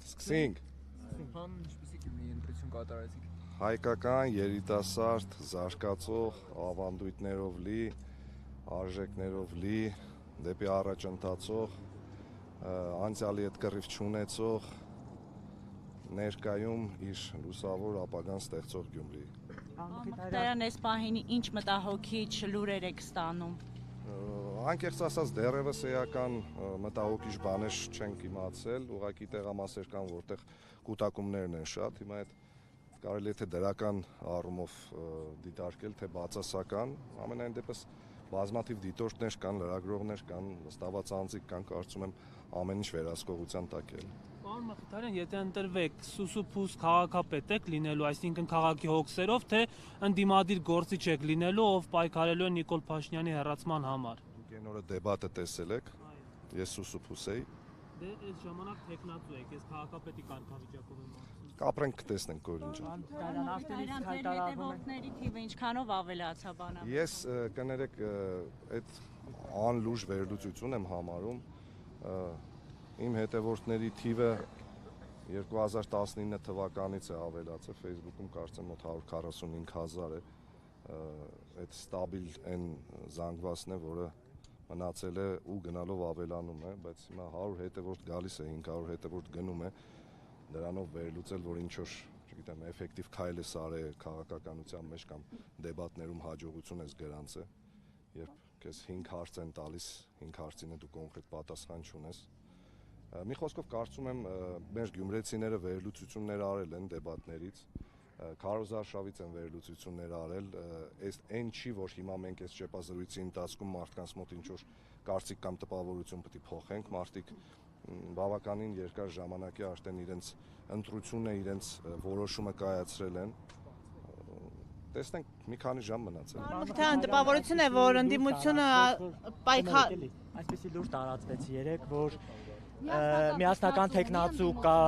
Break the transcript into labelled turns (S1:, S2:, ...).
S1: Սկսենք։ Հայկական երիտասարդ, զարգացող, ավանդույթներով լի, արժեքներով լի, դեպի առաջ ընթացող, անցյալի հետ կռիվ չունեցող, ներկայում իր լուսավոր ապագան ստեղծող Գյումրի։
S2: Մխիթարյան, այս պահին ինչ մտահոգիչ լուրեր եք ստանում։
S1: Անկեղծ ասած դեռևս էական մտահոգիչ բաներ չենք իմացել, ուղղակի տեղամասեր կան, որտեղ կուտակումներն են շատ, հիմա այդ կարելի է թե դրական առումով դիտարկել, թե բացասական, ամենայն դեպս բազմաթիվ դիտորդներ կան, լրագրողներ կան, վստահված անձիկ կան, կարծում եմ ամեն ինչ վերահսկողության տակ է։
S3: Պարոն Մխիթարյան, եթե ընտրվեք, սուսուփուս քաղաքապետ եք լինելու, այսինքն քաղաքի հոգսերով, թե ընդդիմադիր գործիչ եք լինելու, ով պայքարելու է Նիկոլ Փաշինյանի հեռացման համար։
S1: Դուք այն օրը դեբատը տեսել եք, ես սուսուփուս էի։
S3: Դե այս ժամանակ տեխնատու եք, ես քաղաքապետի կարգավիճակով եմ ասում։
S1: Կապրենք կտեսնենք որ ինչ։
S2: Հետևորդների թիվը ինչքանով ավելացա բանավ։
S1: Ես կներեք այդ անլուրջ վերլուծություն եմ համարում, իմ հետևորդների թիվը 2019 թվականից է ավելացել, Facebook-ում կարծեմ մոտ 145,000 է, այդ ստաբիլ այն զանգվածն է, որը մնացել է ու գնալով ավելանում է, բայց հիմա 100 հետևորդ գալիս է, 500 հետևորդ գնում է, դրանով վերլուծել, որ ինչ-որ, չգիտեմ, էֆեկտիվ քայլ է արել քաղաքականության մեջ կամ դեբատներում հաջողություն ես գրանցել, երբ քեզ 5 հարց են տալիս, 5 հարցին դու կոնկրետ պատասխան չունես։ Մի խոսքով կարծում եմ մեր գյումրեցիները վերլուծություններ արել են դեբատներից, Քարոզ Արշավից են վերլուծություններ արել, այն չի, որ հիմա մենք այս ճեպազրույցի ընթացքում մարդկանց մոտ ինչ-որ կարծիք կամ տպավորություն պետք է փոխենք, մարդիկ բավականին երկար ժամանակի արդեն իրենց ընտրությունը, իրենց որոշումը կայացրել են, տեսնենք մի քանի ժամ մնացել։
S4: Մխիթարյան, տպավորություն է, որ ընդդիմությունը
S5: Այսպեսի լուր տարածվեց երեկ, որ միասնական տեխնացու կա